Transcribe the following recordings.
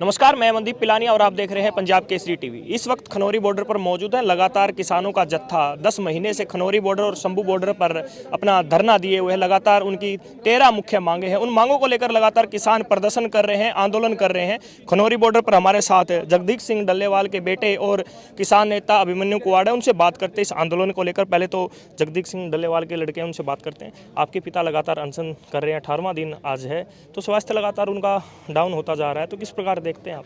नमस्कार, मैं मनदीप पिलानिया और आप देख रहे हैं पंजाब केसरी टीवी। इस वक्त खनौरी बॉर्डर पर मौजूद है। लगातार किसानों का जत्था 10 महीने से खनौरी बॉर्डर और शंभू बॉर्डर पर अपना धरना दिए हुए हैं। लगातार उनकी 13 मुख्य मांगे हैं। उन मांगों को लेकर लगातार किसान प्रदर्शन कर रहे हैं, आंदोलन कर रहे हैं। खनौरी बॉर्डर पर हमारे साथ जगदीश सिंह डल्लेवाल के बेटे और किसान नेता अभिमन्यु कुआड़ है। उनसे बात करते हैं इस आंदोलन को लेकर। पहले तो जगदीश सिंह डल्लेवाल के लड़के हैं, उनसे बात करते हैं। आपके पिता लगातार अनशन कर रहे हैं, 18वां दिन आज है, तो स्वास्थ्य लगातार उनका डाउन होता जा रहा है, तो किस प्रकार देखते हैं आप?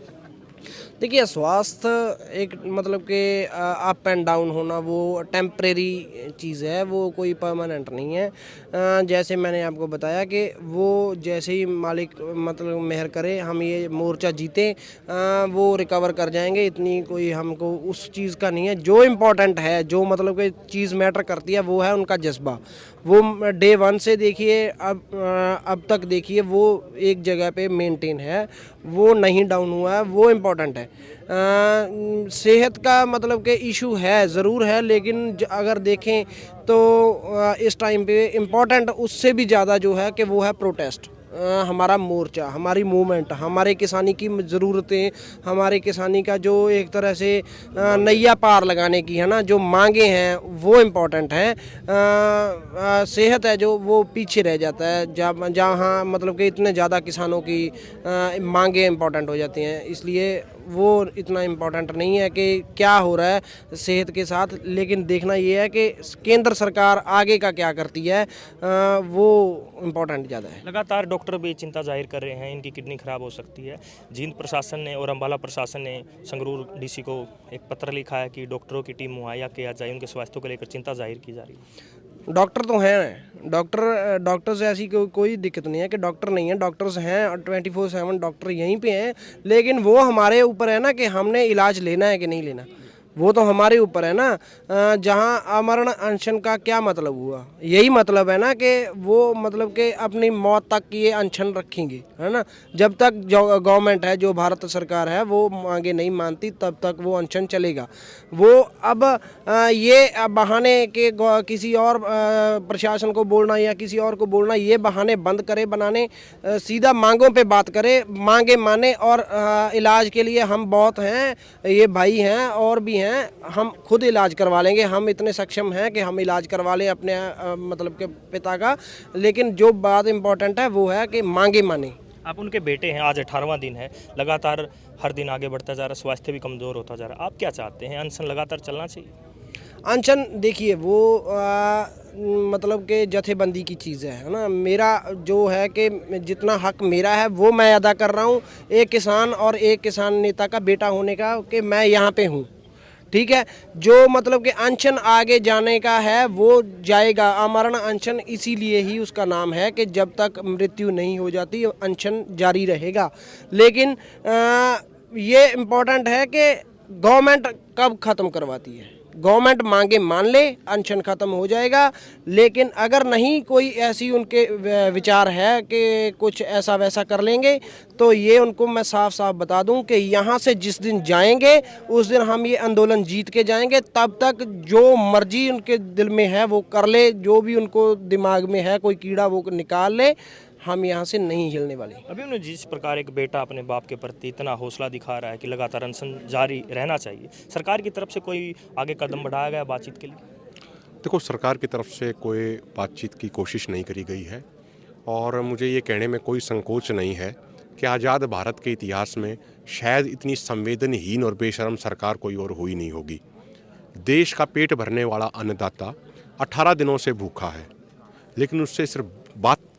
देखिए, स्वास्थ्य एक मतलब कि अप एंड डाउन होना वो टेम्परेरी चीज़ है, वो कोई परमानेंट नहीं है। जैसे मैंने आपको बताया कि वो जैसे ही मालिक मतलब मेहर करे हम ये मोर्चा जीते, वो रिकवर कर जाएंगे। इतनी कोई हमको उस चीज़ का नहीं है। जो इम्पोर्टेंट है, जो मतलब कि चीज़ मैटर करती है, वो है उनका जज्बा। वो डे वन से देखिए अब तक देखिए वो एक जगह पे मेंटेन है, वो नहीं डाउन हुआ है, वो इम्पोर्टेंट है। सेहत का मतलब कि इशू है, ज़रूर है, लेकिन अगर देखें तो इस टाइम पे इम्पोर्टेंट उससे भी ज़्यादा जो है कि वो है प्रोटेस्ट। हमारा मोर्चा, हमारी मूवमेंट, हमारे किसानी की ज़रूरतें, हमारे किसानी का जो एक तरह से नैया पार लगाने की है ना, जो मांगे हैं वो इम्पोर्टेंट हैं। सेहत है जो वो पीछे रह जाता है, जहाँ मतलब कि इतने ज़्यादा किसानों की मांगे इम्पोर्टेंट हो जाती हैं। इसलिए वो इतना इम्पोर्टेंट नहीं है कि क्या हो रहा है सेहत के साथ, लेकिन देखना ये है कि केंद्र सरकार आगे का क्या करती है, वो इम्पोर्टेंट ज़्यादा है। लगातार डॉक्टर भी चिंता जाहिर कर रहे हैं, इनकी किडनी खराब हो सकती है। जींद प्रशासन ने और अम्बाला प्रशासन ने संगरूर डीसी को एक पत्र लिखा है कि डॉक्टरों की टीम मुहैया किया जाए, उनके स्वास्थ्य को लेकर चिंता जाहिर की जा रही है। डॉक्टर तो हैं, डॉक्टर से ऐसी कोई दिक्कत नहीं है कि डॉक्टर नहीं है। डॉक्टर्स हैं और 24/7 डॉक्टर यहीं पे हैं, लेकिन वो हमारे ऊपर है ना कि हमने इलाज लेना है कि नहीं लेना, वो तो हमारे ऊपर है ना। जहाँ आमरण अनशन का क्या मतलब हुआ, यही मतलब है ना कि वो मतलब कि अपनी मौत तक ये अनशन रखेंगे, है ना। जब तक जो गवर्नमेंट है, जो भारत सरकार है, वो मांगे नहीं मानती, तब तक वो अनशन चलेगा। वो अब ये बहाने के किसी और प्रशासन को बोलना या किसी और को बोलना, ये बहाने बंद करे बनाने, सीधा मांगों पे बात करे, मांगे माने। और इलाज के लिए हम बहुत हैं, ये भाई हैं और भी हैं, हम खुद इलाज करवा लेंगे। हम इतने सक्षम हैं कि हम इलाज करवा लें अपने मतलब के पिता का। लेकिन जो बात इम्पोर्टेंट है वो है कि मांगे माने। आप उनके बेटे हैं, आज 18वां दिन है, लगातार हर दिन आगे बढ़ता जा रहा है, स्वास्थ्य भी कमज़ोर होता जा रहा है। आप क्या चाहते हैं? अनशन लगातार चलना चाहिए? अनशन देखिए वो मतलब कि जथेबंदी की चीज़ है ना। मेरा जो है कि जितना हक मेरा है वो मैं अदा कर रहा हूँ, एक किसान और एक किसान नेता का बेटा होने का, कि मैं यहाँ पे हूँ, ठीक है। जो मतलब कि अनशन आगे जाने का है वो जाएगा। आमरण अनशन इसीलिए ही उसका नाम है कि जब तक मृत्यु नहीं हो जाती अनशन जारी रहेगा। लेकिन ये इम्पोर्टेंट है कि गवर्नमेंट कब ख़त्म करवाती है। गवर्नमेंट मांगे मान ले, अनशन ख़त्म हो जाएगा। लेकिन अगर नहीं कोई ऐसी उनके विचार है कि कुछ ऐसा वैसा कर लेंगे, तो ये उनको मैं साफ साफ बता दूं कि यहाँ से जिस दिन जाएंगे उस दिन हम ये आंदोलन जीत के जाएंगे। तब तक जो मर्जी उनके दिल में है वो कर ले, जो भी उनको दिमाग में है कोई कीड़ा वो निकाल ले, हम यहाँ से नहीं हिलने वाले। अभी उन्हें जिस प्रकार एक बेटा अपने बाप के प्रति इतना हौसला दिखा रहा है कि लगातार अनशन जारी रहना चाहिए, सरकार की तरफ से कोई आगे कदम बढ़ाया गया बातचीत के लिए? देखो, सरकार की तरफ से कोई बातचीत की कोशिश नहीं करी गई है, और मुझे ये कहने में कोई संकोच नहीं है कि आज़ाद भारत के इतिहास में शायद इतनी संवेदनहीन और बेशर्म सरकार कोई और हुई नहीं होगी। देश का पेट भरने वाला अन्नदाता 18 दिनों से भूखा है, लेकिन उससे सिर्फ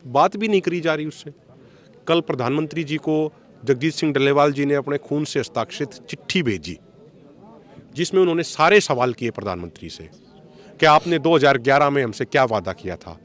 बात भी नहीं करी जा रही उससे। कल प्रधानमंत्री जी को जगदीश सिंह डल्लेवाल जी ने अपने खून से हस्ताक्षरित चिट्ठी भेजी, जिसमें उन्होंने सारे सवाल किए प्रधानमंत्री से कि आपने 2011 में हमसे क्या वादा किया था।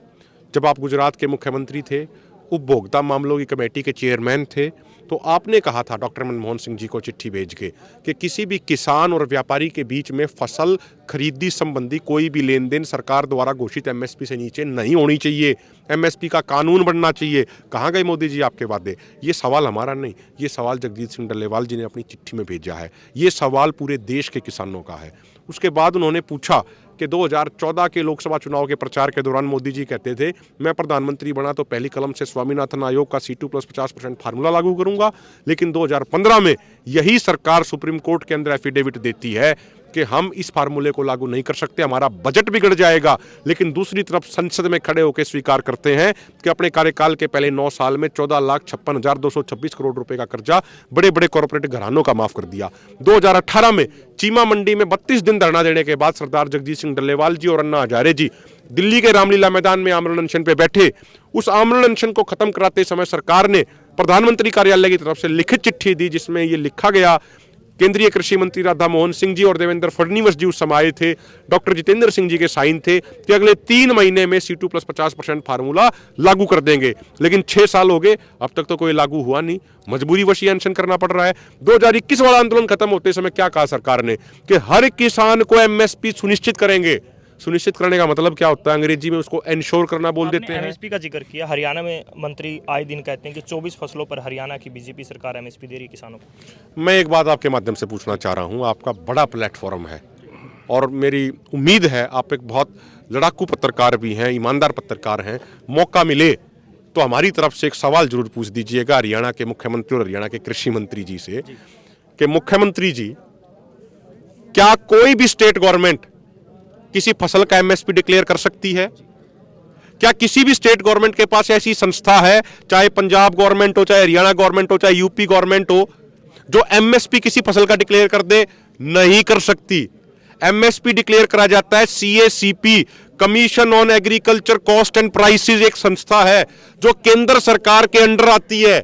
जब आप गुजरात के मुख्यमंत्री थे, उपभोक्ता मामलों की कमेटी के चेयरमैन थे, तो आपने कहा था डॉक्टर मनमोहन सिंह जी को चिट्ठी भेज के कि किसी भी किसान और व्यापारी के बीच में फसल खरीदी संबंधी कोई भी लेन देन सरकार द्वारा घोषित एमएसपी से नीचे नहीं होनी चाहिए, एमएसपी का कानून बनना चाहिए। कहाँ गए मोदी जी आपके वादे? ये सवाल हमारा नहीं, ये सवाल जगदीश सिंह डल्लेवाल जी ने अपनी चिट्ठी में भेजा है। ये सवाल पूरे देश के किसानों का है। उसके बाद उन्होंने पूछा कि 2014 के लोकसभा चुनाव के प्रचार के दौरान मोदी जी कहते थे मैं प्रधानमंत्री बना तो पहली कलम से स्वामीनाथन आयोग का C2+50% फार्मूला लागू करूंगा। लेकिन 2015 में यही सरकार सुप्रीम कोर्ट के अंदर एफिडेविट देती है कि हम इस फार्मूले को लागू नहीं कर सकते, हमारा बजट बिगड़ जाएगा। लेकिन दूसरी तरफ संसद में खड़े होकर स्वीकार करते हैं कि अपने कार्यकाल के पहले 9 साल में 14,56,226 करोड़ रुपए का कर्जा बड़े बड़े कॉर्पोरेट घरानों का माफ कर दिया। 2018 में चीमा मंडी में 32 दिन धरना देने के बाद सरदार जगजीत सिंह डल्लेवाल जी और अन्ना हजारे जी दिल्ली के रामलीला मैदान में आमरण अनशन पे बैठे। उस आमरण अनशन को खत्म कराते समय सरकार ने प्रधानमंत्री कार्यालय की तरफ से लिखित चिट्ठी दी, जिसमें यह लिखा गया, केंद्रीय कृषि मंत्री राधा मोहन सिंह जी और देवेंद्र फडणवीस जी उस समय आए थे, डॉक्टर जितेंद्र सिंह जी के साइन थे कि अगले 3 महीने में C2+50% फार्मूला लागू कर देंगे। लेकिन 6 साल हो गए, अब तक तो कोई लागू हुआ नहीं, मजबूरी वश अनशन करना पड़ रहा है। 2021 वाला आंदोलन खत्म होते समय क्या कहा सरकार ने कि हर किसान को MSP सुनिश्चित करेंगे। सुनिश्चित करने का मतलब क्या होता है, अंग्रेजी में उसको एंश्योर करना बोल देते हैं। MSP का जिक्र किया, हरियाणा में मंत्री आए दिन कहते हैं कि 24 फसलों पर हरियाणा की बीजेपी सरकार MSP दे रही किसानों को। मैं एक बात आपके माध्यम से पूछना चाह रहा हूं, आपका बड़ा प्लेटफॉर्म है और मेरी उम्मीद है आप एक बहुत लड़ाकू पत्रकार भी हैं, ईमानदार पत्रकार हैं, मौका मिले तो हमारी तरफ से एक सवाल जरूर पूछ दीजिएगा हरियाणा के मुख्यमंत्री और हरियाणा के कृषि मंत्री जी से कि मुख्यमंत्री जी, क्या कोई भी स्टेट गवर्नमेंट किसी फसल का MSP डिक्लेयर कर सकती है? क्या किसी भी स्टेट गवर्नमेंट के पास ऐसी संस्था है, चाहे पंजाब गवर्नमेंट हो, चाहे हरियाणा गवर्नमेंट हो, चाहे यूपी गवर्नमेंट हो, जो MSP किसी फसल का डिक्लेयर कर दे? नहीं कर सकती। MSP डिक्लेयर करा जाता है CACP, commission on agriculture cost and prices, एक संस्था है जो केंद्र सरकार के अंडर आती है।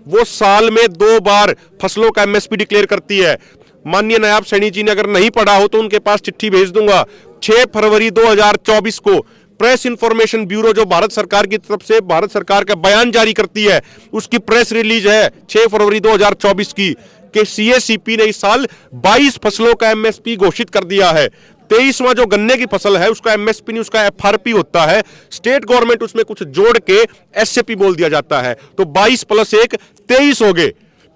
वो साल में 2 बार फसलों का MSP डिक्लेयर करती है। माननीय नायब सैनी जी ने अगर नहीं पढ़ा हो तो उनके पास चिट्ठी भेज दूंगा। 6 फरवरी 2024 को प्रेस इंफॉर्मेशन ब्यूरो जो भारत सरकार की तरफ से भारत सरकार का बयान जारी करती है, उसकी प्रेस रिलीज है 6 फरवरी 2024 की कि CACP ने इस साल 22 फसलों का MSP घोषित कर दिया है। 23वां जो गन्ने की फसल है उसका MSP नहीं, उसका FRP होता है। स्टेट गवर्नमेंट उसमें कुछ जोड़ के SAP बोल दिया जाता है, तो 22 + 1 23 हो गए।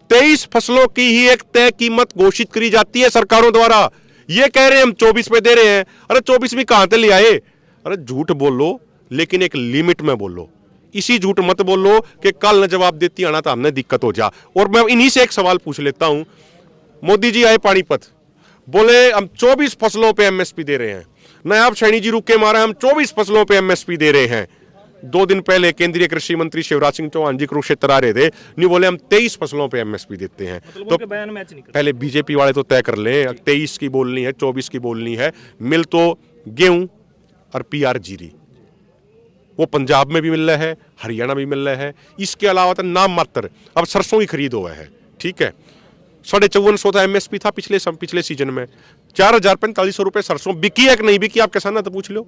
23 फसलों की ही एक तय कीमत घोषित करी जाती है सरकारों द्वारा। ये कह रहे हैं हम 24 पे दे रहे हैं। अरे 24 में कहां से ले आए? अरे झूठ बोलो, लेकिन एक लिमिट में बोलो। इसी झूठ मत बोलो कि कल न जवाब देती आना तो हमने दिक्कत हो जा। और मैं इन्हीं से एक सवाल पूछ लेता हूं। मोदी जी आए पानीपत, बोले हम 24 फसलों पे MSP दे रहे हैं। नायब सैनी जी रुक के मारे, हम 24 फसलों पे MSP दे रहे हैं। 2 दिन पहले केंद्रीय कृषि मंत्री शिवराज सिंह चौहान जी कुरुक्षेत्र आ रहे थे, नहीं बोले हम 23 फसलों पे MSP देते हैं। तो बयान मैच नहीं करते। पहले बीजेपी वाले तो तय कर लें, 23 की बोलनी है, 24 की बोलनी है। मिल तो गेहूं और PR जीरी वो पंजाब में भी मिल रहा है, हरियाणा भी मिल रहा है। इसके अलावा तो नाम मात्र अब सरसों की खरीद हुआ है, ठीक है। 5450 था MSP था पिछले सीजन में। 4,045 रुपए सरसों बिकी है कि नहीं बिकी, आप किसान तो पूछ लो।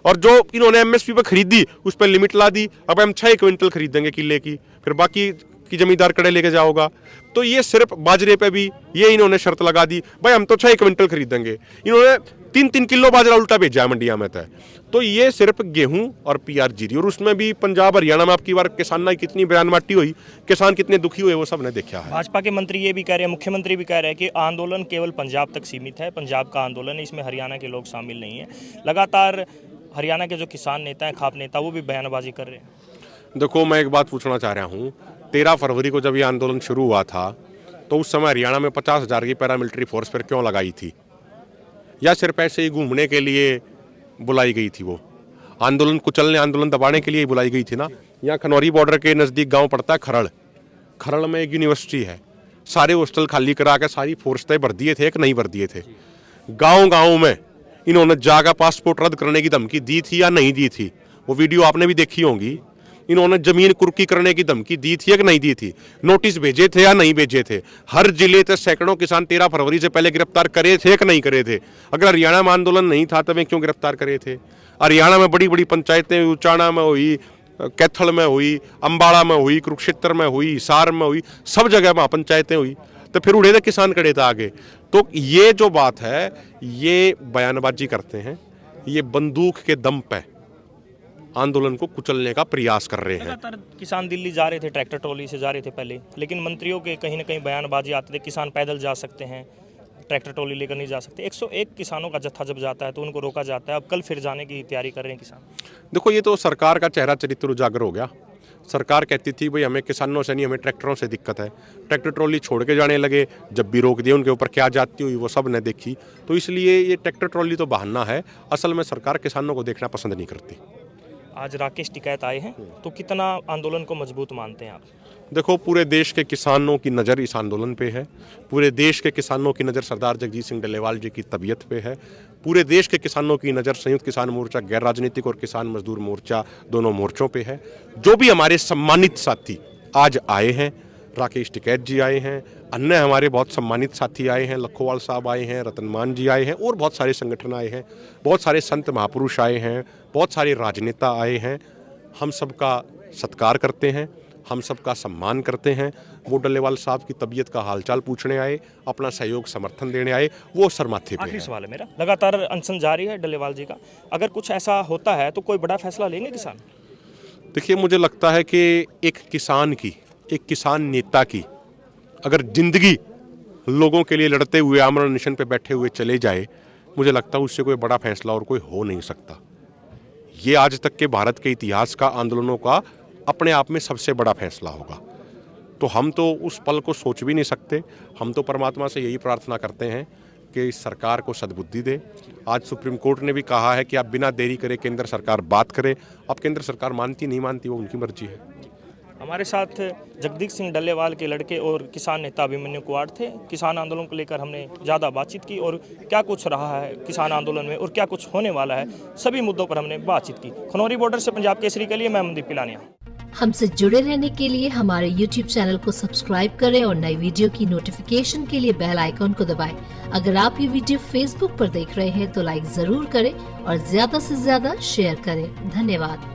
और जो इन्होंने MSP पर खरीदी उस पर लिमिट ला दी। अब हम 6 क्विंटल खरीदेंगे किले की, फिर बाकी की जमींदार कड़े लेके जाओगा। तो ये सिर्फ बाजरे पे भी ये इन्होंने शर्त लगा दी, भाई हम तो 6 क्विंटल खरीदेंगे। इन्होंने 3-3 किलो बाजरा उल्टा भेजा है मंडिया में तय। तो ये सिर्फ गेहूं और PR जीरी, और उसमें भी पंजाब हरियाणा में आपकी बार किसान की कितनी बयान माटी हुई, किसान कितने दुखी हुए, वो सब ने देखा है। भाजपा के मंत्री ये भी कह रहे हैं, मुख्यमंत्री भी कह रहे हैं कि आंदोलन केवल पंजाब तक सीमित है, पंजाब का आंदोलन है, इसमें हरियाणा के लोग शामिल नहीं है। लगातार हरियाणा के जो किसान नेता हैं, खाप नेता, वो भी बयानबाजी कर रहे हैं। देखो, मैं एक बात पूछना चाह रहा हूँ। 13 फरवरी को जब ये आंदोलन शुरू हुआ था तो उस समय हरियाणा में 50,000 की पैरामिलिट्री फोर्स पर क्यों लगाई थी? या सिर्फ ऐसे ही घूमने के लिए बुलाई गई थी? वो आंदोलन कुचलने, आंदोलन दबाने के लिए ही बुलाई गई थी ना। यहाँ खनौरी बॉर्डर के नज़दीक गांव पड़ता है खरड़। खरड़ में एक यूनिवर्सिटी है, सारे हॉस्टल खाली करा के सारी फोर्स तय भर दिए थे कि नहीं भर दिए थे? गाँव में इन्होंने जाकर पासपोर्ट रद्द करने की धमकी दी थी या नहीं दी थी? वो वीडियो आपने भी देखी होगी। इन्होंने जमीन कुर्की करने की धमकी दी थी या नहीं दी थी? नोटिस भेजे थे या नहीं भेजे थे? हर जिले से सैकड़ों किसान 13 फरवरी से पहले गिरफ्तार करे थे कि नहीं करे थे? अगर हरियाणा में आंदोलन नहीं था तब क्यों गिरफ्तार करे थे? हरियाणा में बड़ी बड़ी पंचायतें उचाना में हुई, कैथल में हुई, अम्बाड़ा में हुई, कुरुक्षेत्र में हुई, हिसार में हुई, सब जगह वहाँ पंचायतें हुई। तो फिर उड़े थे किसान खड़े थे आगे। तो ये जो बात है, ये बयानबाजी करते हैं, ये बंदूक के दम पे आंदोलन को कुचलने का प्रयास कर रहे हैं। लगातार किसान दिल्ली जा रहे थे, ट्रैक्टर ट्रॉली से जा रहे थे पहले, लेकिन मंत्रियों के कहीं ना कहीं बयानबाजी आते थे, किसान पैदल जा सकते हैं, ट्रैक्टर ट्रॉली लेकर नहीं जा सकते। 101 किसानों का जत्था जब जाता है तो उनको रोका जाता है। अब कल फिर जाने की तैयारी कर रहे हैं किसान। देखो, ये तो सरकार का चेहरा चरित्र उजागर हो गया। सरकार कहती थी भाई हमें किसानों से नहीं, हमें ट्रैक्टरों से दिक्कत है। ट्रैक्टर ट्रॉली छोड़ के जाने लगे, जब भी रोक दिए उनके ऊपर क्या जाती हुई वो सब ने देखी। तो इसलिए ये ट्रैक्टर ट्रॉली तो बहाना है, असल में सरकार किसानों को देखना पसंद नहीं करती। आज राकेश टिकैत आए हैं तो कितना आंदोलन को मजबूत मानते हैं आप? देखो, पूरे देश के किसानों की नज़र इस आंदोलन पे है। पूरे देश के किसानों की नज़र सरदार जगजीत सिंह डल्लेवाल जी की तबीयत पे है। पूरे देश के किसानों की नज़र संयुक्त किसान मोर्चा, गैर राजनीतिक और किसान मजदूर मोर्चा, दोनों मोर्चों पे है। जो भी हमारे सम्मानित साथी आज आए हैं, राकेश टिकैत जी आए हैं, अन्य हमारे बहुत सम्मानित साथी आए हैं, लखोवाल साहब आए हैं, रतनमान जी आए हैं और बहुत सारे संगठन आए हैं, बहुत सारे संत महापुरुष आए हैं, बहुत सारे राजनेता आए हैं। हम सबका सत्कार करते हैं, हम सबका सम्मान करते हैं। वो डल्लेवाल साहब की तबीयत का हालचाल पूछने आए, अपना सहयोग समर्थन देने आए, वो सर माथे पे आखिरी है। सवाल है मेरा, लगातार अनशन जारी है डल्लेवाल जी का, अगर कुछ ऐसा होता है तो कोई बड़ा फैसला लेंगे किसान? देखिए, मुझे लगता है कि एक किसान की, एक किसान नेता की अगर जिंदगी लोगों के लिए लड़ते हुए आमरण अनशन पे बैठे हुए चले जाए, मुझे लगता है उससे कोई बड़ा फैसला और कोई हो नहीं सकता। ये आज तक के भारत के इतिहास का आंदोलनों का अपने आप में सबसे बड़ा फैसला होगा। तो हम तो उस पल को सोच भी नहीं सकते। हम तो परमात्मा से यही प्रार्थना करते हैं कि इस सरकार को सद्बुद्धि दे। आज सुप्रीम कोर्ट ने भी कहा है कि आप बिना देरी करे केंद्र सरकार बात करे। अब केंद्र सरकार मानती नहीं मानती वो उनकी मर्जी है। हमारे साथ जगदीश सिंह डल्लेवाल के लड़के और किसान नेता अभिमन्यु कुआड़ थे। किसान आंदोलन को लेकर हमने ज़्यादा बातचीत की और क्या कुछ रहा है किसान आंदोलन में और क्या कुछ होने वाला है, सभी मुद्दों पर हमने बातचीत की। खनौरी बॉर्डर से पंजाब केसरी के लिए मैं मनदीप पिलानिया। हमसे जुड़े रहने के लिए हमारे YouTube चैनल को सब्सक्राइब करें और नई वीडियो की नोटिफिकेशन के लिए बेल आइकॉन को दबाएं। अगर आप ये वीडियो Facebook पर देख रहे हैं तो लाइक जरूर करें और ज्यादा से ज्यादा शेयर करें। धन्यवाद।